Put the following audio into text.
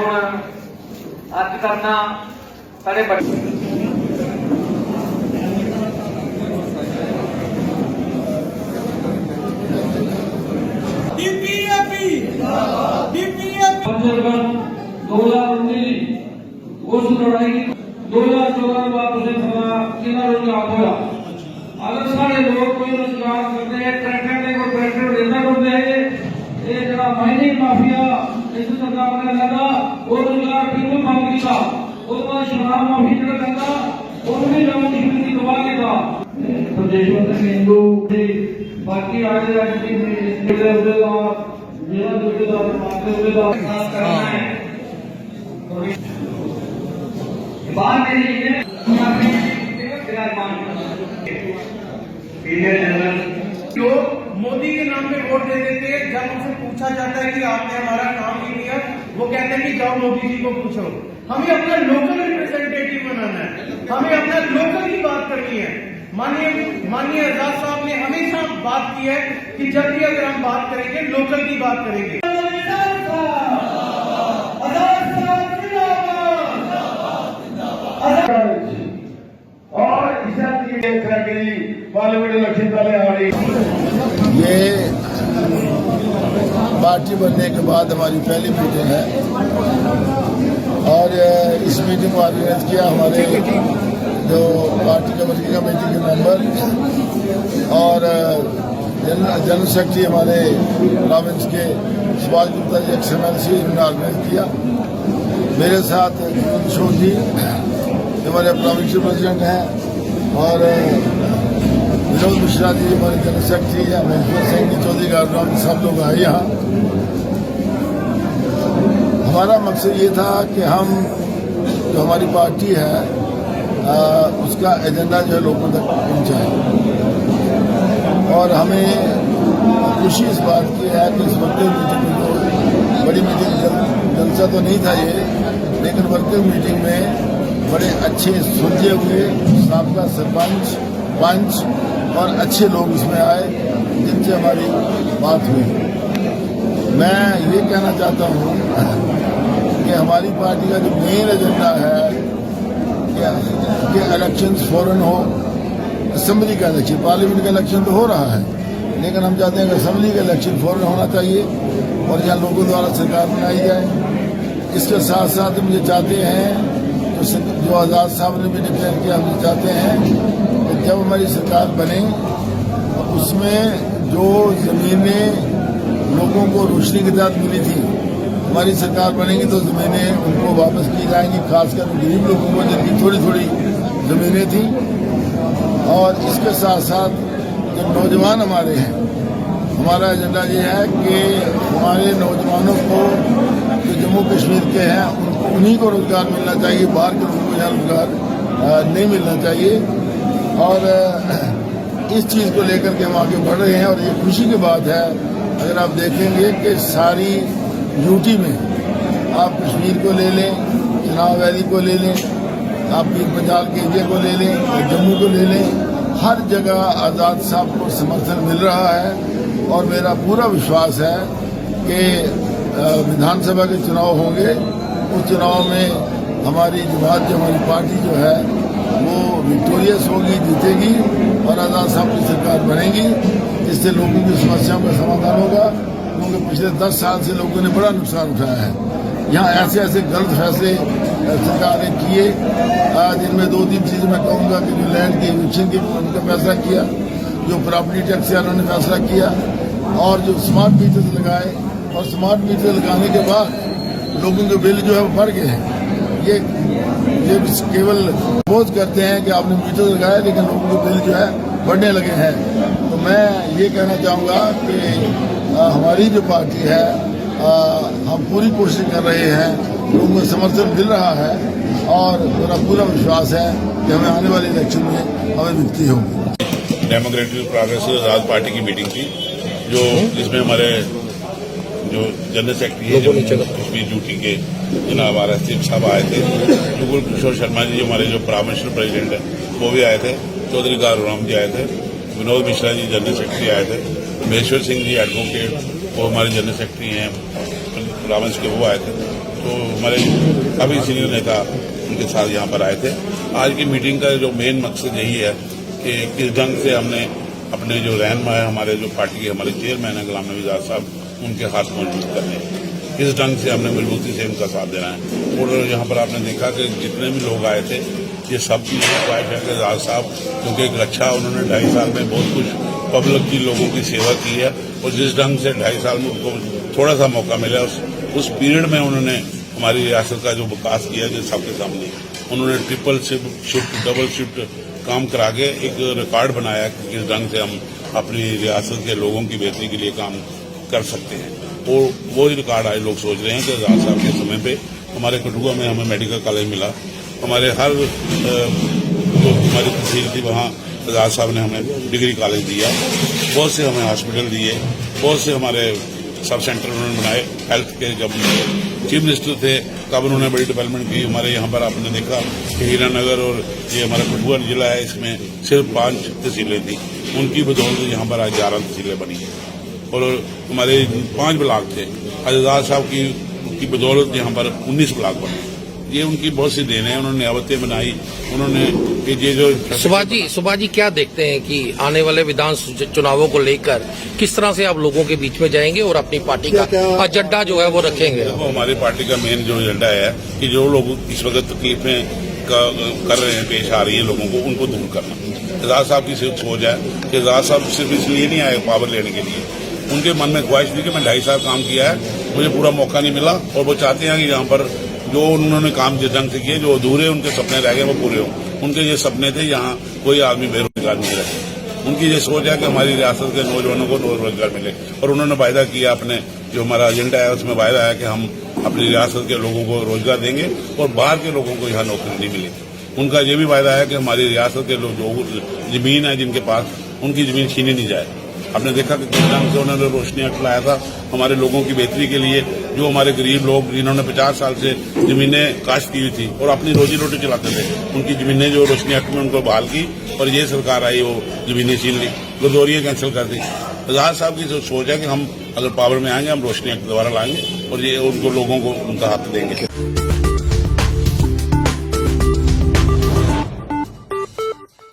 ਅੱਜ करना साढ़े बड़े उस लड़ाई 2014 में वापस अगर सारे लोग कोई रोजगार करते हैं ट्रैक्टर ने कोई ट्रैक्टर देता करते हैं ये जरा माइनिंग माफिया इस सरकार ने लगा वो रोजगार बिल्कुल बंद किया और वह शराब माफी जो लगा और भी जवाब की दबा देगा प्रदेश में हिंदू बाकी आज राजनीति में जिला जुड़ेदार करना है बात नहीं है जो मोदी के नाम पे वोट दे देते हैं जब उनसे पूछा जाता है कि आपने हमारा काम नहीं किया वो कहते हैं कि जाओ मोदी जी को पूछो। हमें अपना लोकल रिप्रेजेंटेटिव बनाना है, हमें अपना लोकल की बात करनी है। माननीय आजाद साहब ने हमेशा बात की है कि जब भी अगर हम बात करेंगे लोकल की बात करेंगे। ये पार्टी बनने के बाद हमारी पहली मीटिंग है और इस मीटिंग को ऑर्गेनाइज किया हमारे जो पार्टी के वर्किंग कमेटी के मेंबर और जनरल सेक्रेटरी हमारे प्रोविंस के सुभाष गुप्ता जी XMLC इन्होंने ऑर्गेनाइज किया। मेरे साथ किशोर जी हमारे प्रोविंशियल प्रेसिडेंट हैं और विनोद मिश्रा जी हमारे जनरल सेक्रेटरी हैं, महेश्वर सिंह जी चौधरी गारग्राम सब लोग आए यहाँ। हमारा मकसद ये था कि हम जो हमारी पार्टी है उसका एजेंडा जो है लोगों तक पहुँचाएं और हमें खुशी इस बात की है कि इस वर्किंग मीटिंग में जो बड़ी मीटिंग जलसा तो नहीं था ये, लेकिन वर्किंग मीटिंग में बड़े अच्छे सुलझे हुए साबका सरपंच पंच और अच्छे लोग इसमें आए जिनसे हमारी बात हुई। मैं ये कहना चाहता हूँ कि हमारी पार्टी का जो मेन एजेंडा है कि इलेक्शंस फौरन हो। असेंबली का इलेक्शन, पार्लियामेंट का इलेक्शन तो हो रहा है, लेकिन हम चाहते हैं कि असेंबली का इलेक्शन फौरन होना चाहिए और यहाँ लोगों द्वारा सरकार बनाई जाए। इसके साथ साथ मुझे चाहते हैं जो आजाद साहब ने भी डिक्लेयर किया, हम चाहते हैं कि जब हमारी सरकार बने उसमें जो जमीनें लोगों को रोशनी के तहत मिली थी, हमारी सरकार बनेगी तो जमीनें उनको वापस की जाएंगी, खासकर गरीब लोगों को जिनकी थोड़ी थोड़ी जमीनें थी। और इसके साथ साथ जो नौजवान हमारे हैं, हमारा एजेंडा ये है कि हमारे नौजवानों को जो जम्मू कश्मीर के हैं उन्हीं को रोजगार मिलना चाहिए, बाहर के लोगों को यहाँ रोजगार नहीं मिलना चाहिए। और इस चीज़ को लेकर के हम आगे बढ़ रहे हैं और ये खुशी की बात है। अगर आप देखेंगे कि सारी यूटी में आप कश्मीर को ले लें, चनाब वैली को ले लें, आप पीर पंजाल के एरिया को ले लें, जम्मू को ले लें, हर जगह आज़ाद साहब को समर्थन मिल रहा है। और मेरा पूरा विश्वास है कि विधानसभा के चुनाव होंगे, उस चुनाव में हमारी जमात जो हमारी पार्टी जो है वो विक्टोरियस होगी, जीतेगी और आज़ाद साहब की सरकार बनेगी, जिससे लोगों की समस्याओं का समाधान होगा। क्योंकि पिछले 10 साल से लोगों ने बड़ा नुकसान उठाया है। यहाँ ऐसे ऐसे गलत फैसले सरकार ने किए, जिनमें 2-3 चीज़ें मैं कहूँगा कि जो लैंड की इविक्शन की उनका फैसला किया, जो प्रॉपर्टी टैक्स यारों ने फैसला किया और जो स्मार्ट मीटर लगाए, और स्मार्ट मीटर लगाने के बाद लोगों के बिल जो है वो बढ़ गए हैं। ये केवल बोझ करते हैं कि आपने मीटर लगाया, लेकिन लोगों के बिल जो है बढ़ने लगे हैं। तो मैं ये कहना चाहूँगा कि हमारी जो पार्टी है हम पूरी कोशिश कर रहे हैं, लोगों को समर्थन मिल रहा है और मेरा पूरा विश्वास है कि हमें आने वाले इलेक्शन में हमें विजयी होगी। डेमोक्रेटिक प्रोग्रेसिव आजाद पार्टी की मीटिंग थी, जो जिसमें हमारे जो जनरल सेक्रेटरी है जम्मू कश्मीर ड्यूटी के जनाब RSF साहब आए थे, जुगल किशोर शर्मा जी हमारे जो प्रोविंशियल प्रेसिडेंट है वो भी आए थे, चौधरी गारग्राम जी आए थे, विनोद मिश्रा जी जनरल सेक्रेटरी आए थे, महेश्वर सिंह जी एडवोकेट वो हमारे जनरल सेक्रेटरी हैं प्रोविंस के, वो आए थे। तो हमारे काफी सीनियर नेता उनके साथ यहाँ पर आए थे। आज की मीटिंग का जो मेन मकसद यही है कि किस ढंग से हमने अपने जो रहनुमा है, हमारे जो पार्टी के हमारे चेयरमैन है गुलाम नबी आजाद साहब, उनके हाथ मजबूत करने हैं, किस ढंग से हमने मजबूती से उनका साथ देना है। और यहाँ पर आपने देखा कि जितने भी लोग आए थे, ये सब की ख्वाहिश है कि आजाद साहब, क्योंकि एक अच्छा उन्होंने 2.5 साल में बहुत कुछ पब्लिक की लोगों की सेवा की है, और जिस ढंग से 2.5 साल में उनको थोड़ा सा मौका मिला, उस पीरियड में उन्होंने हमारी रियासत का जो विकास किया जो सबके सामने उन्होंने ट्रिपल शिफ्ट डबल शिफ्ट काम करा के एक रिकॉर्ड बनाया कि किस ढंग से हम अपनी रियासत के लोगों की बेहतरी के लिए काम कर सकते हैं। और वो ही रिकॉर्ड आज लोग सोच रहे हैं कि आजाद साहब के समय पे हमारे कठुआ में हमें मेडिकल कॉलेज मिला, हमारे हर जो हमारी तहसील थी वहाँ आजाद साहब ने हमें डिग्री कॉलेज दिया, बहुत से हमें हॉस्पिटल दिए, बहुत से हमारे सब सेंटर उन्होंने बनाए। हेल्थ के जब चीफ मिनिस्टर थे तब उन्होंने बड़ी डेवलपमेंट की। हमारे यहाँ पर आपने देखा कि हीरानगर और ये हमारा कठुआ जिला है, इसमें सिर्फ 5 तहसीलें थी, उनकी बदौलत यहाँ पर आज 11 तहसीलें बनी और हमारे 5 ब्लॉक थे, आजाद साहब की बदौलत यहाँ पर 19 ब्लॉक बने। ये उनकी बहुत सी देन है, उन्होंने आवतें बनाई, उन्होंने ये जो सुभाष जी क्या देखते हैं कि आने वाले विधान चुनावों को लेकर किस तरह से आप लोगों के बीच में जाएंगे और अपनी पार्टी का एजेंडा जो है वो रखेंगे? वो हमारी पार्टी का मेन जो एजेंडा है कि जो लोग इस वक्त तकलीफें कर रहे हैं, पेश आ रही है लोगों को, उनको दूर करना। आजाद साहब की सिर्फ सोच है कि आजाद साहब सिर्फ इसलिए नहीं आए पावर लेने के लिए, उनके मन में ख्वाहिश थी कि मैं 2.5 साल काम किया है, मुझे पूरा मौका नहीं मिला, और वो चाहते हैं कि यहाँ पर जो उन्होंने काम जिस ढंग से किए, जो अधूरे उनके सपने रह गए वो पूरे हों। उनके ये सपने थे यहाँ कोई आदमी बेरोजगार नहीं रहे। उनकी ये सोच है कि हमारी रियासत के नौजवानों को रोजगार मिले, और उन्होंने वायदा किया अपने जो हमारा एजेंडा है उसमें वायदा है कि हम अपनी रियासत के लोगों को रोजगार देंगे और बाहर के लोगों को यहाँ नौकरी नहीं मिलेगी। उनका ये भी वायदा है कि हमारी रियासत के लोग जमीन है जिनके पास, उनकी जमीन छीनी नहीं जाए। आपने देखा कि किस ढंग से उन्होंने रोशनी एक्ट लाया था हमारे लोगों की बेहतरी के लिए, जो हमारे गरीब लोग जिन्होंने 50 साल से जमीनें काश्त की हुई थी और अपनी रोजी रोटी चलाते थे, उनकी जमीनें जो रोशनी एक्ट में उनको बहाल की, और ये सरकार आई वो जमीनें छीन ली, गरदौरियां कैंसिल कर दी। आजाद साहब की सोच है कि हम अगर पावर में आएंगे हम रोशनी एक्ट दोबारा लाएंगे और ये उनको लोगों को उनका हक देंगे।